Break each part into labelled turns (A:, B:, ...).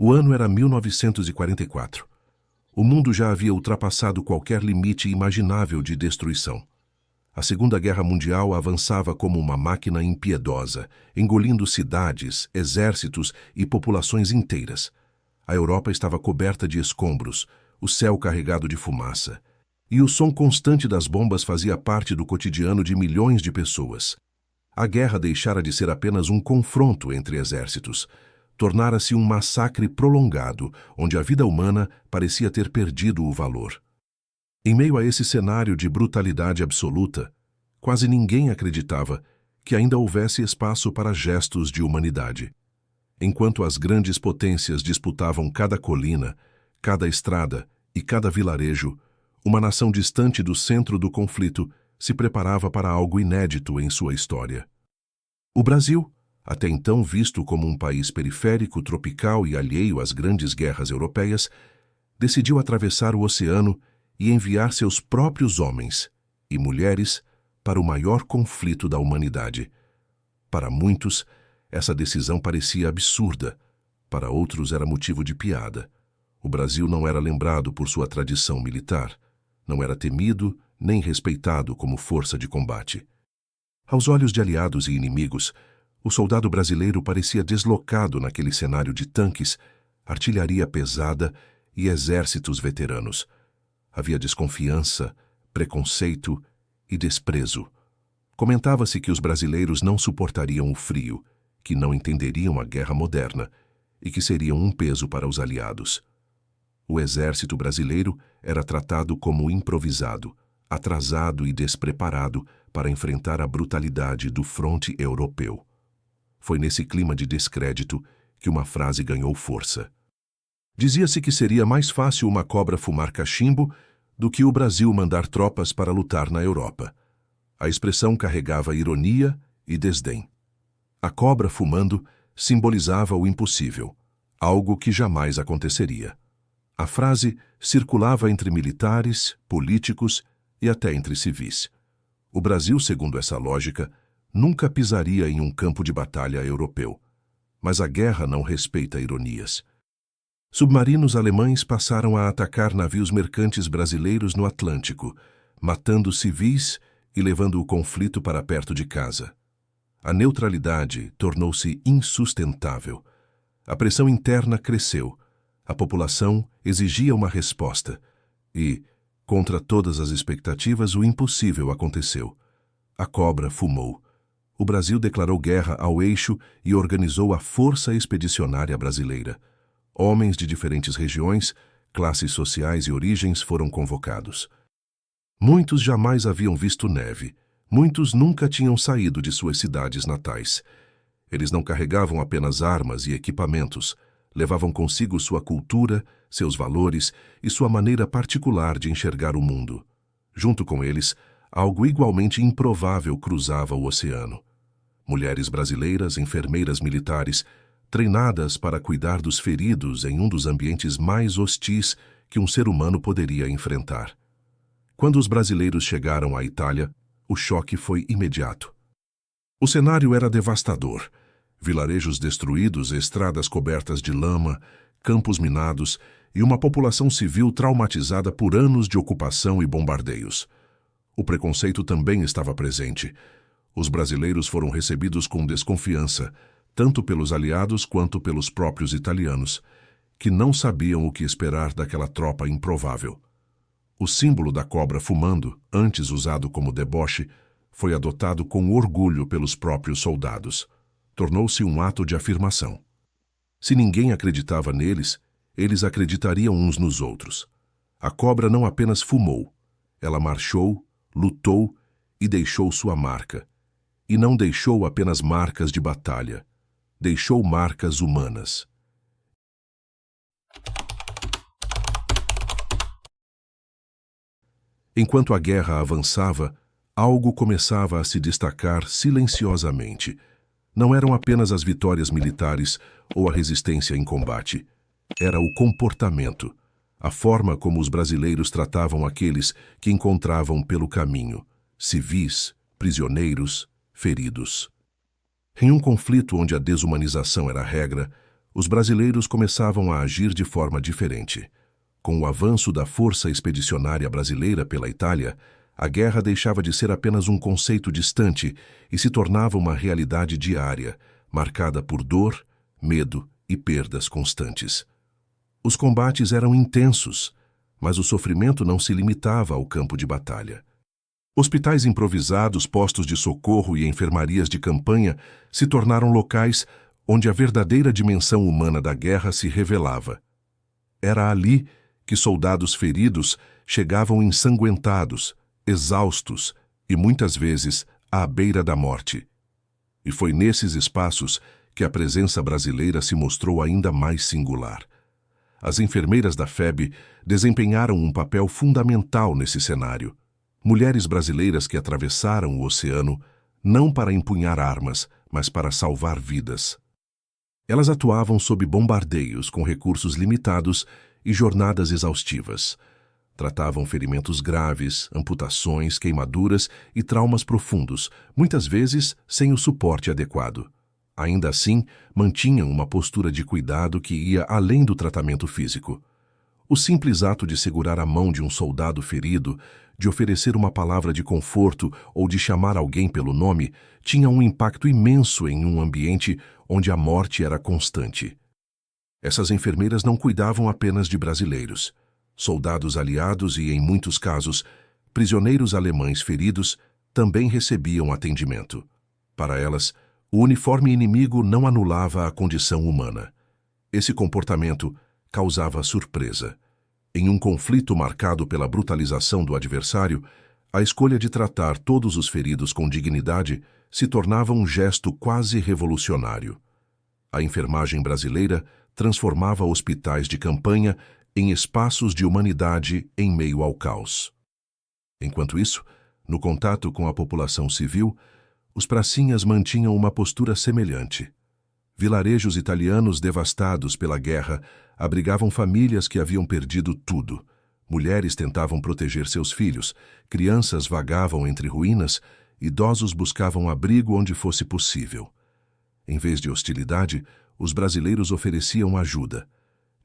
A: O ano era 1944. O mundo já havia ultrapassado qualquer limite imaginável de destruição. A Segunda Guerra Mundial avançava como uma máquina impiedosa, engolindo cidades, exércitos e populações inteiras. A Europa estava coberta de escombros, o céu carregado de fumaça. E o som constante das bombas fazia parte do cotidiano de milhões de pessoas. A guerra deixara de ser apenas um confronto entre exércitos. Tornara-se um massacre prolongado, onde a vida humana parecia ter perdido o valor. Em meio a esse cenário de brutalidade absoluta, quase ninguém acreditava que ainda houvesse espaço para gestos de humanidade. Enquanto as grandes potências disputavam cada colina, cada estrada e cada vilarejo, uma nação distante do centro do conflito se preparava para algo inédito em sua história. O Brasil, até então visto como um país periférico, tropical e alheio às grandes guerras europeias, decidiu atravessar o oceano e enviar seus próprios homens e mulheres para o maior conflito da humanidade. Para muitos, essa decisão parecia absurda, para outros era motivo de piada. O Brasil não era lembrado por sua tradição militar, não era temido nem respeitado como força de combate. Aos olhos de aliados e inimigos, o soldado brasileiro parecia deslocado naquele cenário de tanques, artilharia pesada e exércitos veteranos. Havia desconfiança, preconceito e desprezo. Comentava-se que os brasileiros não suportariam o frio, que não entenderiam a guerra moderna e que seriam um peso para os aliados. O exército brasileiro era tratado como improvisado, atrasado e despreparado para enfrentar a brutalidade do fronte europeu. Foi nesse clima de descrédito que uma frase ganhou força. Dizia-se que seria mais fácil uma cobra fumar cachimbo do que o Brasil mandar tropas para lutar na Europa. A expressão carregava ironia e desdém. A cobra fumando simbolizava o impossível, algo que jamais aconteceria. A frase circulava entre militares, políticos e até entre civis. O Brasil, segundo essa lógica, nunca pisaria em um campo de batalha europeu. Mas a guerra não respeita ironias. Submarinos alemães passaram a atacar navios mercantes brasileiros no Atlântico, matando civis e levando o conflito para perto de casa. A neutralidade tornou-se insustentável. A pressão interna cresceu. A população exigia uma resposta. E, contra todas as expectativas, o impossível aconteceu. A cobra fumou. O Brasil declarou guerra ao eixo e organizou a Força Expedicionária Brasileira. Homens de diferentes regiões, classes sociais e origens foram convocados. Muitos jamais haviam visto neve. Muitos nunca tinham saído de suas cidades natais. Eles não carregavam apenas armas e equipamentos, levavam consigo sua cultura, seus valores e sua maneira particular de enxergar o mundo. Junto com eles, algo igualmente improvável cruzava o oceano. Mulheres brasileiras, enfermeiras militares, treinadas para cuidar dos feridos em um dos ambientes mais hostis que um ser humano poderia enfrentar. Quando os brasileiros chegaram à Itália, o choque foi imediato. O cenário era devastador. Vilarejos destruídos, estradas cobertas de lama, campos minados e uma população civil traumatizada por anos de ocupação e bombardeios. O preconceito também estava presente. Os brasileiros foram recebidos com desconfiança, tanto pelos aliados quanto pelos próprios italianos, que não sabiam o que esperar daquela tropa improvável. O símbolo da cobra fumando, antes usado como deboche, foi adotado com orgulho pelos próprios soldados. Tornou-se um ato de afirmação. Se ninguém acreditava neles, eles acreditariam uns nos outros. A cobra não apenas fumou, ela marchou, lutou e deixou sua marca. E não deixou apenas marcas de batalha, deixou marcas humanas. Enquanto a guerra avançava, algo começava a se destacar silenciosamente. Não eram apenas as vitórias militares ou a resistência em combate. Era o comportamento, a forma como os brasileiros tratavam aqueles que encontravam pelo caminho, civis, prisioneiros, feridos. Em um conflito onde a desumanização era a regra, os brasileiros começavam a agir de forma diferente. Com o avanço da força expedicionária brasileira pela Itália, a guerra deixava de ser apenas um conceito distante e se tornava uma realidade diária, marcada por dor, medo e perdas constantes. Os combates eram intensos, mas o sofrimento não se limitava ao campo de batalha. Hospitais improvisados, postos de socorro e enfermarias de campanha se tornaram locais onde a verdadeira dimensão humana da guerra se revelava. Era ali que soldados feridos chegavam ensanguentados, exaustos e muitas vezes à beira da morte. E foi nesses espaços que a presença brasileira se mostrou ainda mais singular. As enfermeiras da FEB desempenharam um papel fundamental nesse cenário. Mulheres brasileiras que atravessaram o oceano não para empunhar armas, mas para salvar vidas. Elas atuavam sob bombardeios com recursos limitados e jornadas exaustivas. Tratavam ferimentos graves, amputações, queimaduras e traumas profundos, muitas vezes sem o suporte adequado. Ainda assim, mantinham uma postura de cuidado que ia além do tratamento físico. O simples ato de segurar a mão de um soldado ferido, de oferecer uma palavra de conforto ou de chamar alguém pelo nome, tinha um impacto imenso em um ambiente onde a morte era constante. Essas enfermeiras não cuidavam apenas de brasileiros. Soldados aliados e, em muitos casos, prisioneiros alemães feridos também recebiam atendimento. Para elas, o uniforme inimigo não anulava a condição humana. Esse comportamento causava surpresa. Em um conflito marcado pela brutalização do adversário, a escolha de tratar todos os feridos com dignidade se tornava um gesto quase revolucionário. A enfermagem brasileira transformava hospitais de campanha em espaços de humanidade em meio ao caos. Enquanto isso, no contato com a população civil, os pracinhas mantinham uma postura semelhante. Vilarejos italianos devastados pela guerra abrigavam famílias que haviam perdido tudo. Mulheres tentavam proteger seus filhos, crianças vagavam entre ruínas, idosos buscavam abrigo onde fosse possível. Em vez de hostilidade, os brasileiros ofereciam ajuda.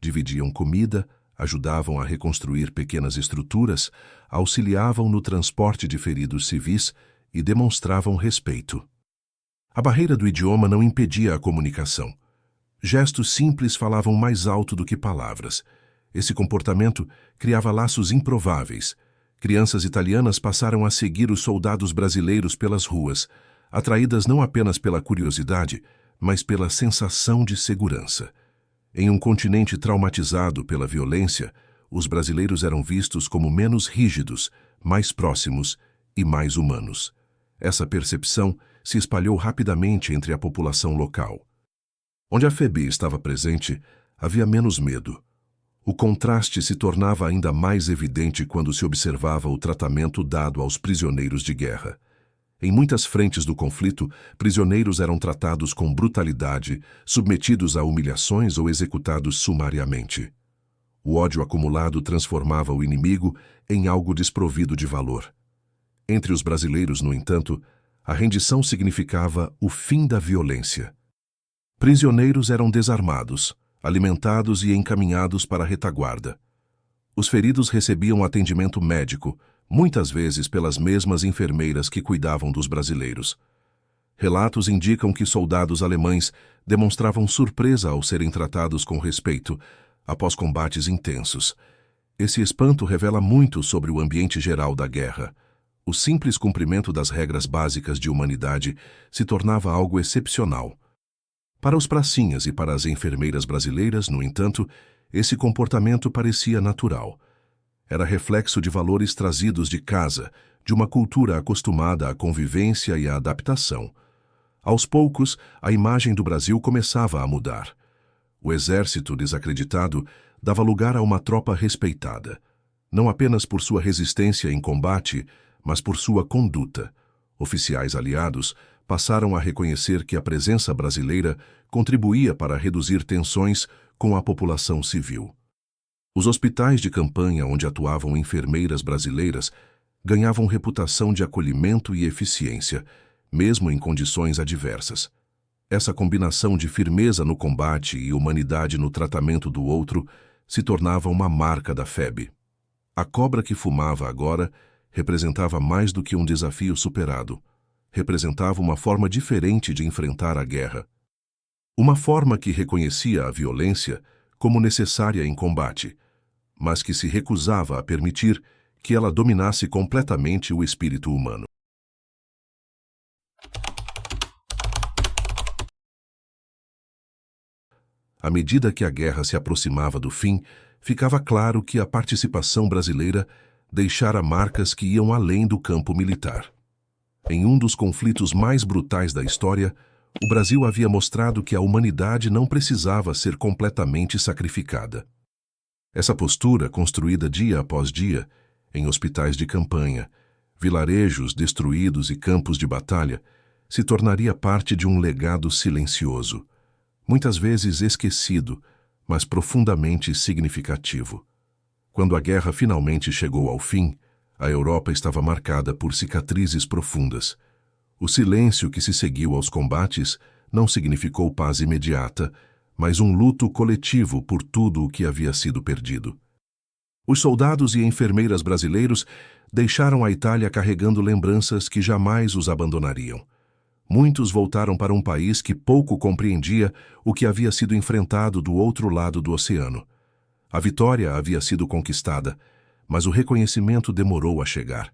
A: Dividiam comida, ajudavam a reconstruir pequenas estruturas, auxiliavam no transporte de feridos civis e demonstravam respeito. A barreira do idioma não impedia a comunicação. Gestos simples falavam mais alto do que palavras. Esse comportamento criava laços improváveis. Crianças italianas passaram a seguir os soldados brasileiros pelas ruas, atraídas não apenas pela curiosidade, mas pela sensação de segurança. Em um continente traumatizado pela violência, os brasileiros eram vistos como menos rígidos, mais próximos e mais humanos. Essa percepção se espalhou rapidamente entre a população local. Onde a FEB estava presente, havia menos medo. O contraste se tornava ainda mais evidente quando se observava o tratamento dado aos prisioneiros de guerra. Em muitas frentes do conflito, prisioneiros eram tratados com brutalidade, submetidos a humilhações ou executados sumariamente. O ódio acumulado transformava o inimigo em algo desprovido de valor. Entre os brasileiros, no entanto, a rendição significava o fim da violência. Prisioneiros eram desarmados, alimentados e encaminhados para a retaguarda. Os feridos recebiam atendimento médico, muitas vezes pelas mesmas enfermeiras que cuidavam dos brasileiros. Relatos indicam que soldados alemães demonstravam surpresa ao serem tratados com respeito, após combates intensos. Esse espanto revela muito sobre o ambiente geral da guerra. O simples cumprimento das regras básicas de humanidade se tornava algo excepcional. Para os pracinhas e para as enfermeiras brasileiras, no entanto, esse comportamento parecia natural. Era reflexo de valores trazidos de casa, de uma cultura acostumada à convivência e à adaptação. Aos poucos, a imagem do Brasil começava a mudar. O exército desacreditado dava lugar a uma tropa respeitada, não apenas por sua resistência em combate, mas por sua conduta. Oficiais aliados passaram a reconhecer que a presença brasileira contribuía para reduzir tensões com a população civil. Os hospitais de campanha onde atuavam enfermeiras brasileiras ganhavam reputação de acolhimento e eficiência, mesmo em condições adversas. Essa combinação de firmeza no combate e humanidade no tratamento do outro se tornava uma marca da FEB. A cobra que fumava agora representava mais do que um desafio superado. Representava uma forma diferente de enfrentar a guerra. Uma forma que reconhecia a violência como necessária em combate, mas que se recusava a permitir que ela dominasse completamente o espírito humano. À medida que a guerra se aproximava do fim, ficava claro que a participação brasileira deixara marcas que iam além do campo militar. Em um dos conflitos mais brutais da história, o Brasil havia mostrado que a humanidade não precisava ser completamente sacrificada. Essa postura, construída dia após dia, em hospitais de campanha, vilarejos destruídos e campos de batalha, se tornaria parte de um legado silencioso, muitas vezes esquecido, mas profundamente significativo. Quando a guerra finalmente chegou ao fim, a Europa estava marcada por cicatrizes profundas. O silêncio que se seguiu aos combates não significou paz imediata, mas um luto coletivo por tudo o que havia sido perdido. Os soldados e enfermeiras brasileiros deixaram a Itália carregando lembranças que jamais os abandonariam. Muitos voltaram para um país que pouco compreendia o que havia sido enfrentado do outro lado do oceano. A vitória havia sido conquistada, mas o reconhecimento demorou a chegar.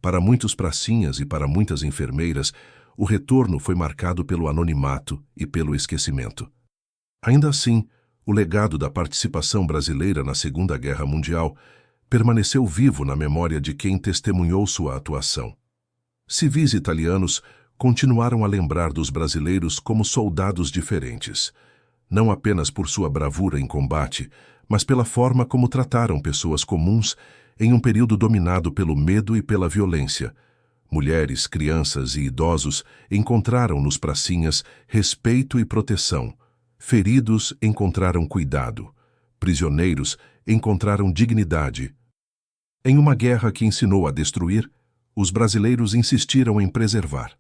A: Para muitos pracinhas e para muitas enfermeiras, o retorno foi marcado pelo anonimato e pelo esquecimento. Ainda assim, o legado da participação brasileira na Segunda Guerra Mundial permaneceu vivo na memória de quem testemunhou sua atuação. Civis italianos continuaram a lembrar dos brasileiros como soldados diferentes, não apenas por sua bravura em combate, mas pela forma como trataram pessoas comuns em um período dominado pelo medo e pela violência. Mulheres, crianças e idosos encontraram nos pracinhas respeito e proteção. Feridos encontraram cuidado. Prisioneiros encontraram dignidade. Em uma guerra que ensinou a destruir, os brasileiros insistiram em preservar.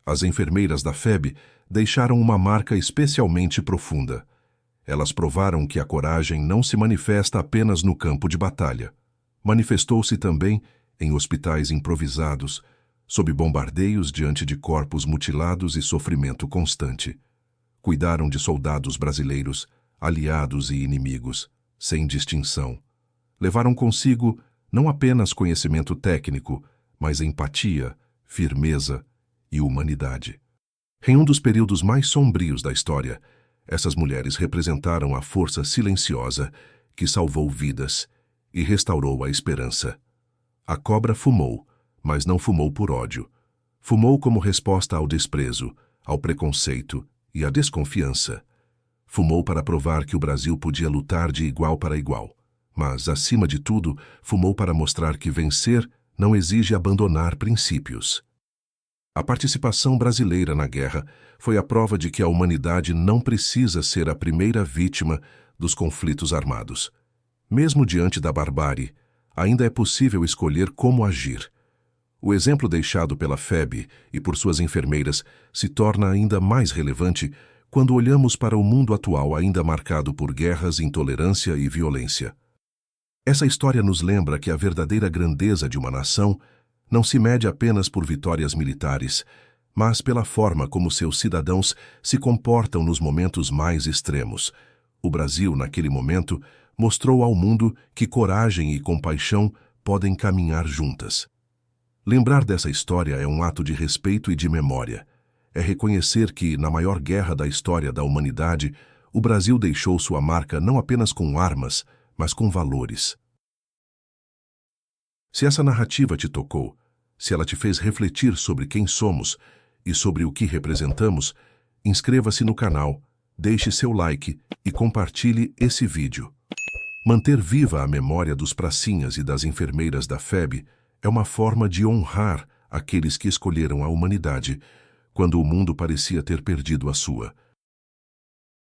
A: As enfermeiras da FEB deixaram uma marca especialmente profunda. Elas provaram que a coragem não se manifesta apenas no campo de batalha. Manifestou-se também em hospitais improvisados, sob bombardeios diante de corpos mutilados e sofrimento constante. Cuidaram de soldados brasileiros, aliados e inimigos, sem distinção. Levaram consigo não apenas conhecimento técnico, mas empatia, firmeza e humanidade. Em um dos períodos mais sombrios da história, essas mulheres representaram a força silenciosa que salvou vidas e restaurou a esperança. A cobra fumou, mas não fumou por ódio. Fumou como resposta ao desprezo, ao preconceito e à desconfiança. Fumou para provar que o Brasil podia lutar de igual para igual. Mas, acima de tudo, fumou para mostrar que vencer não exige abandonar princípios. A participação brasileira na guerra foi a prova de que a humanidade não precisa ser a primeira vítima dos conflitos armados. Mesmo diante da barbárie, ainda é possível escolher como agir. O exemplo deixado pela FEB e por suas enfermeiras se torna ainda mais relevante quando olhamos para o mundo atual ainda marcado por guerras, intolerância e violência. Essa história nos lembra que a verdadeira grandeza de uma nação não se mede apenas por vitórias militares, mas pela forma como seus cidadãos se comportam nos momentos mais extremos. O Brasil, naquele momento, mostrou ao mundo que coragem e compaixão podem caminhar juntas. Lembrar dessa história é um ato de respeito e de memória. É reconhecer que, na maior guerra da história da humanidade, o Brasil deixou sua marca não apenas com armas, mas com valores. Se essa narrativa te tocou, se ela te fez refletir sobre quem somos e sobre o que representamos, inscreva-se no canal, deixe seu like e compartilhe esse vídeo. Manter viva a memória dos pracinhas e das enfermeiras da FEB é uma forma de honrar aqueles que escolheram a humanidade quando o mundo parecia ter perdido a sua.